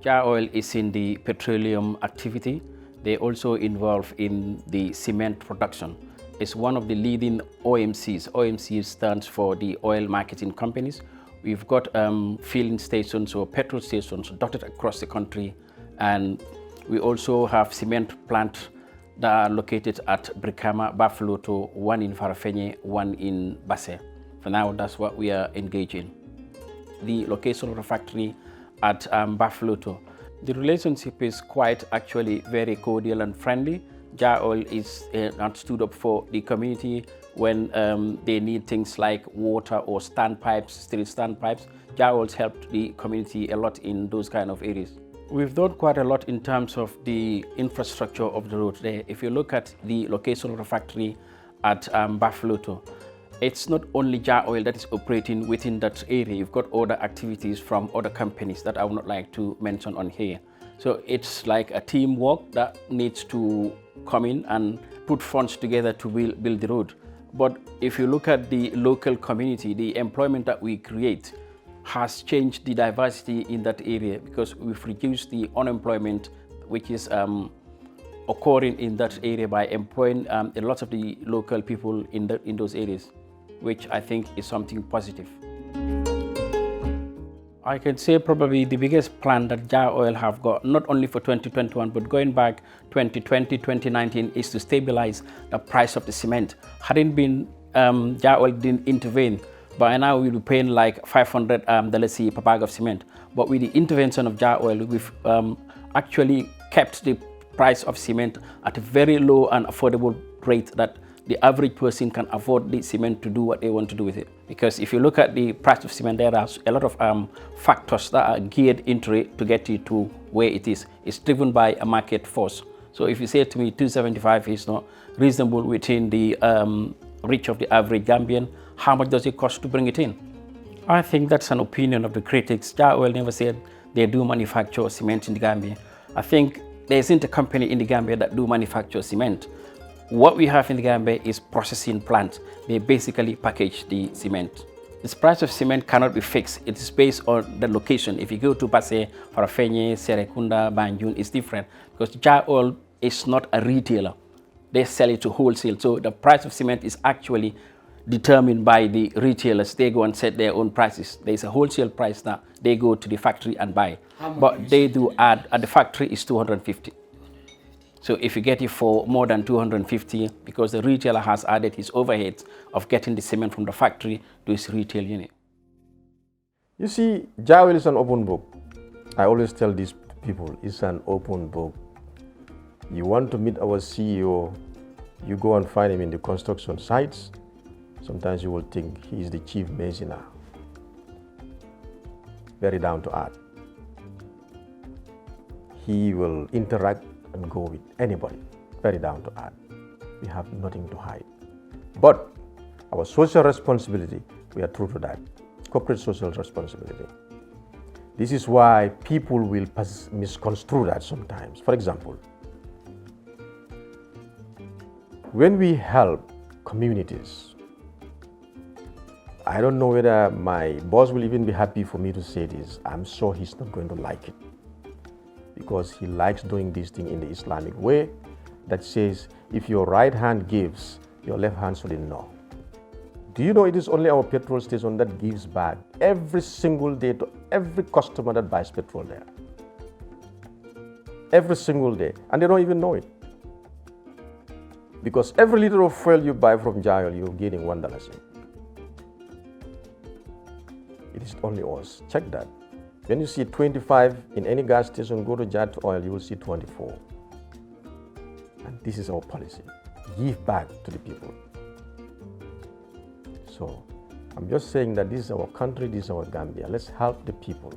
Jah Oil is in the petroleum activity. They also involved in the cement production. It's one of the leading OMCs. OMC stands for the oil marketing companies. We've got filling stations or petrol stations dotted across the country, and we also have cement plant that are located at Brikama, Bafloto, one in Farafenni, one in Basse. For now, that's what we are engaged in. The location of the factory at Bafloto. The relationship is quite actually very cordial and friendly. Jah Oil is not stood up for the community when they need things like water or standpipes, steel standpipes. Jah Oil's helped the community a lot in those kind of areas. We've done quite a lot in terms of the infrastructure of the road there. If you look at the location of the factory at Bafloto, it's not only Jah Oil that is operating within that area. You've got other activities from other companies that I would not like to mention on here. So it's like a teamwork that needs to come in and put funds together to build the road. But if you look at the local community, the employment that we create has changed the diversity in that area, because we've reduced the unemployment which is occurring in that area by employing a lot of the local people in those areas, which I think is something positive. I can say probably the biggest plan that Jah Oil have got, not only for 2021, but going back 2020, 2019, is to stabilize the price of the cement. Hadn't been, Jah Oil didn't intervene, by now we'll be paying like $500 per bag of cement. But with the intervention of Jah Oil, we've actually kept the price of cement at a very low and affordable rate that the average person can afford the cement to do what they want to do with it. Because if you look at the price of cement, there are a lot of factors that are geared into it to get it to where it is. It's driven by a market force. So if you say to me $275 is not reasonable within the reach of the average Gambian, how much does it cost to bring it in? I think that's an opinion of the critics. Jah Oil never said they do manufacture cement in the Gambia. I think there isn't a company in the Gambia that do manufacture cement. What we have in the Gambia is processing plants. They basically package the cement. This price of cement cannot be fixed. It is based on the location. If you go to Basse, Farafenni, Serekunda, Banjul, it's different, because Jah Oil is not a retailer. They sell it to wholesale. So the price of cement is actually determined by the retailers. They go and set their own prices. There's a wholesale price that they go to the factory and buy. But they do add, at the factory is 250. So if you get it for more than 250, because the retailer has added his overheads of getting the cement from the factory to his retail unit. You see, Jah Oil is an open book. I always tell these people, it's an open book. You want to meet our CEO, you go and find him in the construction sites. Sometimes you will think he is the chief masoner. Very down to earth. He will interact and go with anybody, very down to earth. We have nothing to hide. But our social responsibility, we are true to that. Corporate social responsibility. This is why people will misconstrue that sometimes. For example, when we help communities, I don't know whether my boss will even be happy for me to say this. I'm sure he's not going to like it, because he likes doing this thing in the Islamic way that says, if your right hand gives, your left hand shouldn't know. Do you know it is only our petrol station that gives back every single day to every customer that buys petrol there? Every single day. And they don't even know it. Because every liter of fuel you buy from Jah Oil, you're getting $1. It is only us. Check that. When you see 25 in any gas station, go to Jah Oil, you will see 24. And this is our policy. Give back to the people. So I'm just saying that this is our country, this is our Gambia. Let's help the people.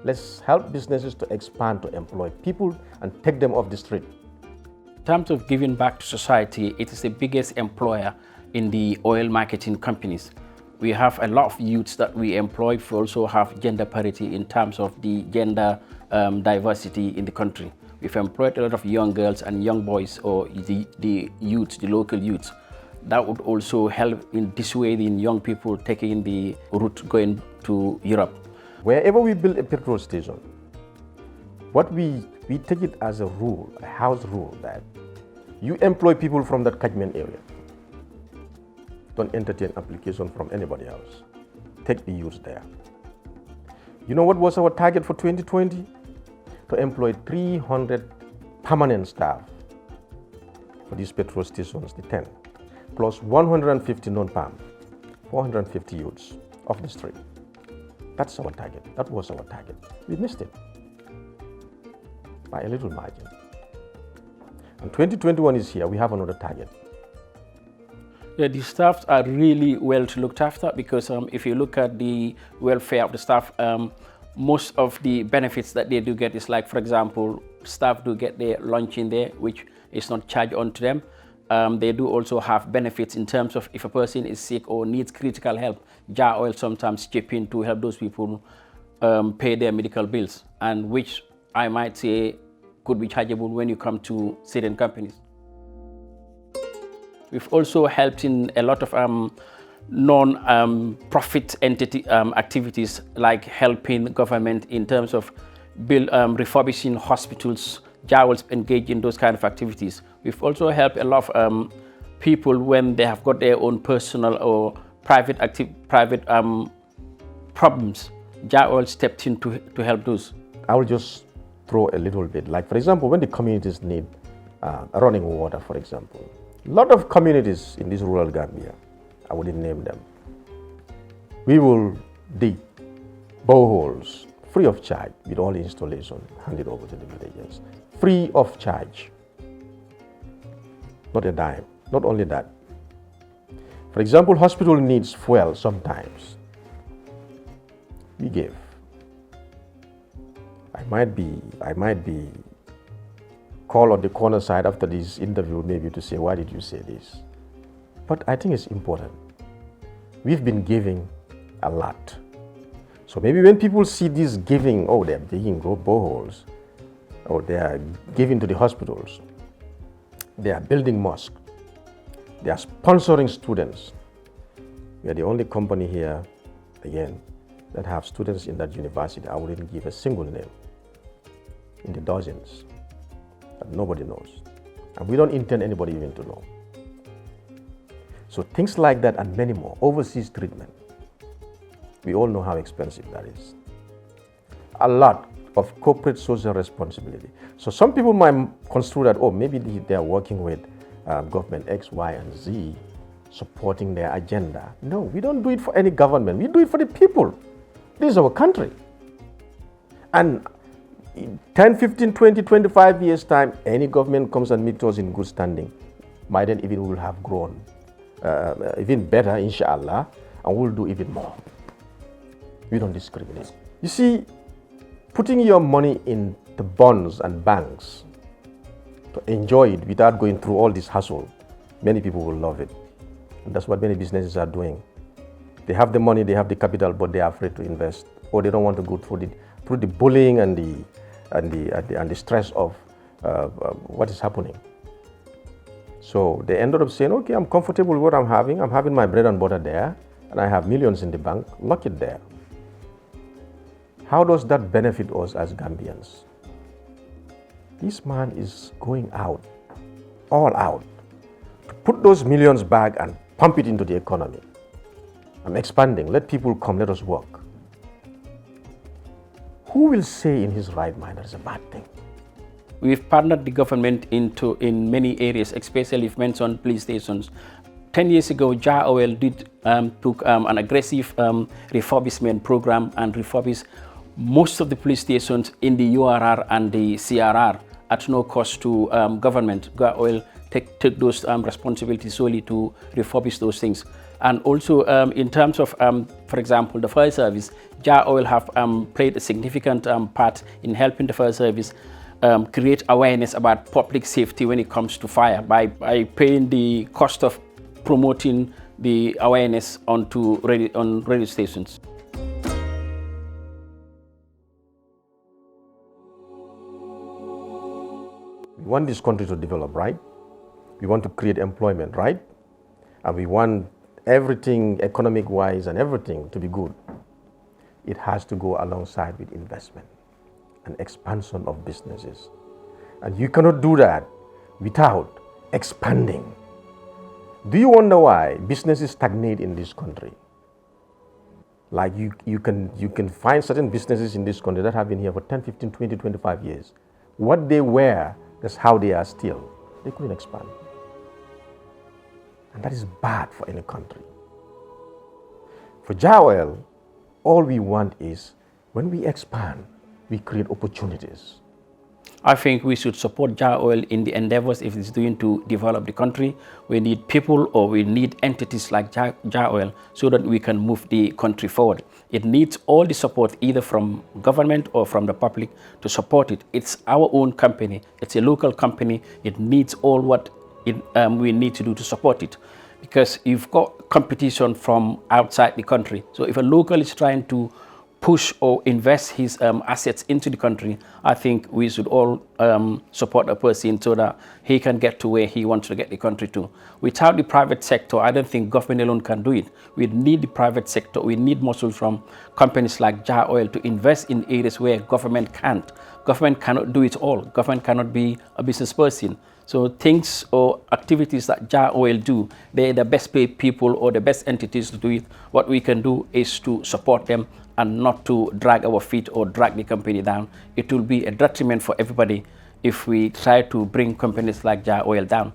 Let's help businesses to expand, to employ people and take them off the street. In terms of giving back to society, it is the biggest employer in the oil marketing companies. We have a lot of youths that we employ. We also have gender parity in terms of the gender diversity in the country. We've employed a lot of young girls and young boys, or the youths, the local youths. That would also help in dissuading young people taking the route going to Europe. Wherever we build a petrol station, But we take it as a rule, a house rule, that you employ people from that catchment area. Don't entertain application from anybody else. Take the youth there. You know what was our target for 2020? To employ 300 permanent staff for these petrol stations, the 10, plus 150 non-PAM, 450 youths off the street. That's our target. That was our target. We missed it by a little margin. And 2021 is here. We have another target. Yeah, the staff are really well looked after, because if you look at the welfare of the staff, most of the benefits that they do get is, like, for example, staff do get their lunch in there, which is not charged on to them. They do also have benefits in terms of if a person is sick or needs critical help, Jah Oil sometimes chip in to help those people pay their medical bills, and which I might say could be chargeable when you come to certain companies. We've also helped in a lot of non-profit entity activities, like helping the government in terms of refurbishing hospitals. Jah Oil's engaged in those kind of activities. We've also helped a lot of people when they have got their own personal or private problems. Jah Oil stepped in to help those. I will just throw a little bit. Like, for example, when the communities need running water, for example. A lot of communities in this rural Gambia, I wouldn't name them, we will dig boreholes free of charge with all the installation handed over to the villagers. Free of charge. Not a dime. Not only that. For example, hospital needs fuel sometimes. We give. I might be called on the corner side after this interview maybe to say, why did you say this? But I think it's important. We've been giving a lot. So maybe when people see this giving, oh, they're digging boreholes, or they are giving to the hospitals, they are building mosques, they are sponsoring students. We are the only company here, again, that have students in that university. I wouldn't give a single name, in the dozens, that nobody knows. And we don't intend anybody even to know. So things like that and many more, overseas treatment, we all know how expensive that is. A lot of corporate social responsibility. So some people might construe that, oh, maybe they are working with government X, Y, and Z, supporting their agenda. No, we don't do it for any government. We do it for the people. This is our country. And in 10, 15, 20, 25 years' time, any government comes and meets us in good standing, might then even will have grown even better, inshallah, and we'll do even more. We don't discriminate. You see, putting your money in the bonds and banks to enjoy it without going through all this hassle, many people will love it. And that's what many businesses are doing. They have the money, they have the capital, but they are afraid to invest, or they don't want to go through the bullying and the stress of what is happening. So they ended up saying, okay, I'm comfortable with what I'm having. I'm having my bread and butter there, and I have millions in the bank. Lock it there. How does that benefit us as Gambians? This man is going out, all out, to put those millions back and pump it into the economy. I'm expanding. Let people come. Let us work. Who will say in his right mind that is a bad thing? We've partnered the government in many areas, especially if mentioned police stations. 10 years ago, Jah Oil took an aggressive refurbishment program and refurbished most of the police stations in the URR and the CRR at no cost to government. Jah Oil took those responsibilities solely to refurbish those things. And also in terms of, for example, the fire service, Jah Oil have played a significant part in helping the fire service create awareness about public safety when it comes to fire by paying the cost of promoting the awareness on radio stations. We want this country to develop, right? We want to create employment, right? And we want everything economic-wise and everything to be good. It has to go alongside with investment. and expansion of businesses. And you cannot do that without expanding. Do you wonder why businesses stagnate in this country? Like you can find certain businesses in this country that have been here for 10, 15, 20, 25 years. What they were, that's how they are still. They couldn't expand. And that is bad for any country. For Jah Oil, all we want is, when we expand, we create opportunities. I think we should support Jah Oil in the endeavors if it's doing to develop the country. We need people, or we need entities like Jah Oil, so that we can move the country forward. It needs all the support, either from government or from the public, to support it. It's our own company. It's a local company. It needs all what we need to do to support it. Because you've got competition from outside the country. So if a local is trying to push or invest his assets into the country, I think we should all support a person so that he can get to where he wants to get the country to. Without the private sector, I don't think government alone can do it. We need the private sector. We need muscles from companies like Jah Oil to invest in areas where government can't. Government cannot do it all. Government cannot be a business person. So things or activities that Jah Oil do, they're the best paid people or the best entities to do it. What we can do is to support them and not to drag our feet or drag the company down. It will be a detriment for everybody if we try to bring companies like Jah Oil down.